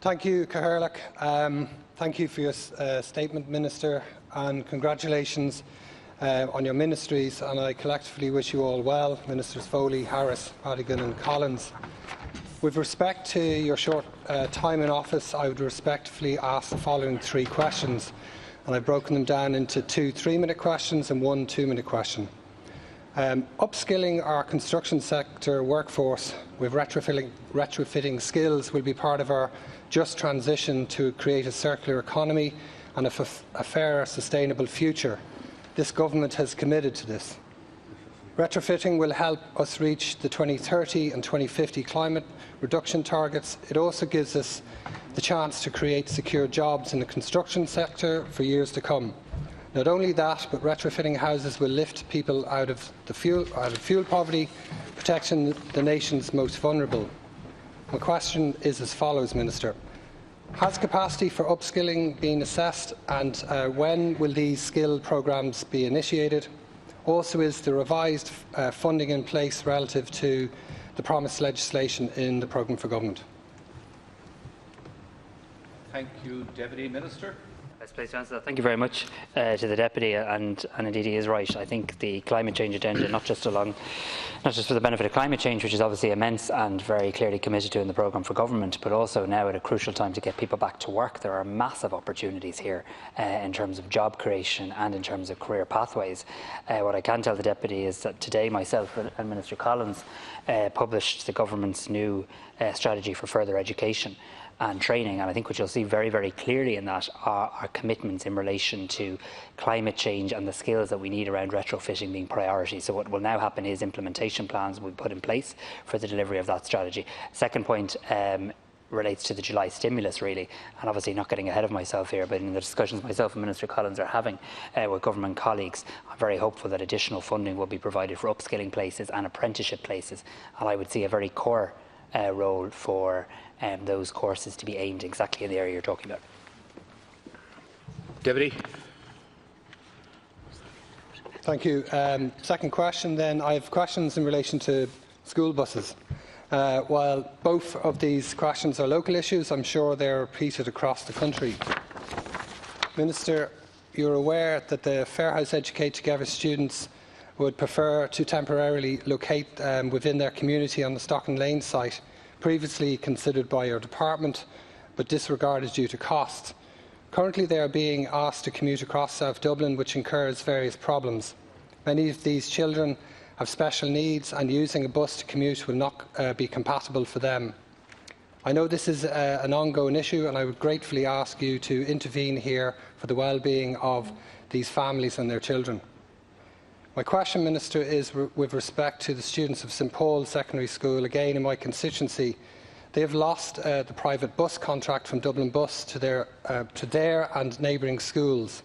Thank you, Cathaoirleach. Thank you for your statement, Minister, and congratulations on your ministries. And I collectively wish you all well, Ministers Foley, Harris, Madigan and Collins. With respect to your short time in office, I would respectfully ask the following 3 questions, and I've broken them down into 2 3-minute questions and 1 2-minute question. Upskilling our construction sector workforce with retrofitting skills will be part of our just transition to create a circular economy and a fairer, sustainable future. This government has committed to this. Retrofitting will help us reach the 2030 and 2050 climate reduction targets. It also gives us the chance to create secure jobs in the construction sector for years to come. Not only that, but retrofitting houses will lift people out of fuel poverty, protecting the nation's most vulnerable. My question is as follows, Minister. Has capacity for upskilling been assessed, and when will these skill programmes be initiated? Also, is the revised funding in place relative to the promised legislation in the programme for government? Thank you, Deputy Minister. Vice Chancellor, thank you very much to the Deputy, and indeed he is right. I think the climate change agenda, not just for the benefit of climate change, which is obviously immense and very clearly committed to in the programme for government, but also now at a crucial time to get people back to work. There are massive opportunities here in terms of job creation and in terms of career pathways. What I can tell the Deputy is that today myself and Minister Collins published the government's new strategy for further education and training, and I think what you'll see very, very clearly in that are our commitments in relation to climate change and the skills that we need around retrofitting being priority. So what will now happen is implementation plans will be put in place for the delivery of that strategy. Second point relates to the July stimulus, really, and obviously not getting ahead of myself here, but in the discussions myself and Minister Collins are having with government colleagues, I'm very hopeful that additional funding will be provided for upskilling places and apprenticeship places, and I would see a very core role for those courses to be aimed exactly in the area you're talking about. Deputy. Thank you. Second question then. I have questions in relation to school buses. While both of these questions are local issues, I'm sure they are repeated across the country. Minister, you're aware that the Fairhouse Educate Together students would prefer to temporarily locate within their community on the Stockton Lane site, previously considered by your department but disregarded due to cost. Currently they are being asked to commute across South Dublin, which incurs various problems. Many of these children have special needs, and using a bus to commute will not be compatible for them. I know this is an ongoing issue, and I would gratefully ask you to intervene here for the well-being of these families and their children. My question, Minister, is with respect to the students of St Paul's Secondary School, again in my constituency. They have lost the private bus contract from Dublin Bus to their and neighbouring schools.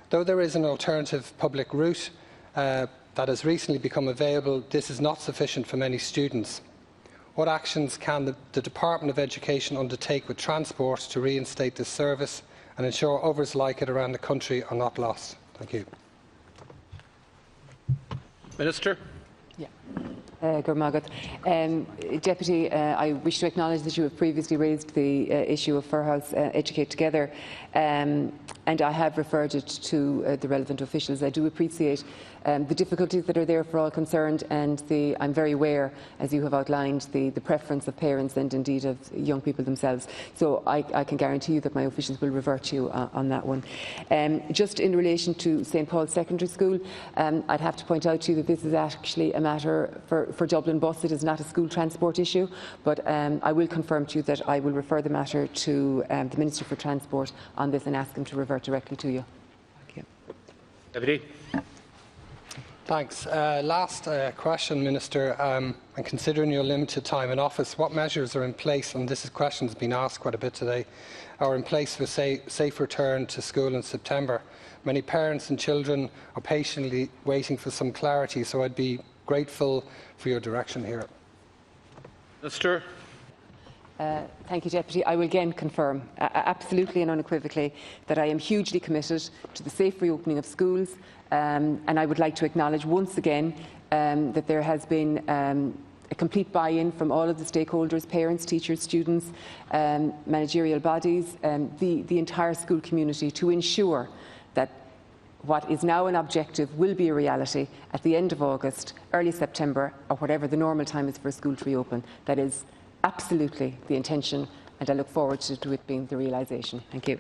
Though there is an alternative public route that has recently become available, this is not sufficient for many students. What actions can the Department of Education undertake with transport to reinstate this service and ensure others like it around the country are not lost? Thank you. Minister. Deputy, I wish to acknowledge that you have previously raised the issue of Fairhouse Educate Together, and I have referred it to the relevant officials. I do appreciate the difficulties that are there for all concerned, and I'm very aware, as you have outlined, the preference of parents and indeed of young people themselves. So I can guarantee you that my officials will revert to you on that one. Just in relation to St Paul's Secondary School, I'd have to point out to you that this is actually a matter for Dublin Bus. It is not a school transport issue, but I will confirm to you that I will refer the matter to the Minister for Transport on this and ask him to revert directly to you. Thank you. Deputy. Thanks. Last question, Minister. And considering your limited time in office, what measures are in place, and this question has been asked quite a bit today, are in place for safe return to school in September? Many parents and children are patiently waiting for some clarity, so I'd be grateful for your direction here. Minister. Thank you, Deputy. I will again confirm, absolutely and unequivocally, that I am hugely committed to the safe reopening of schools, and I would like to acknowledge once again that there has been a complete buy-in from all of the stakeholders, parents, teachers, students, managerial bodies, the entire school community, to ensure that what is now an objective will be a reality at the end of August, early September, or whatever the normal time is for a school to reopen. That is absolutely the intention, and I look forward to it being the realisation. Thank you.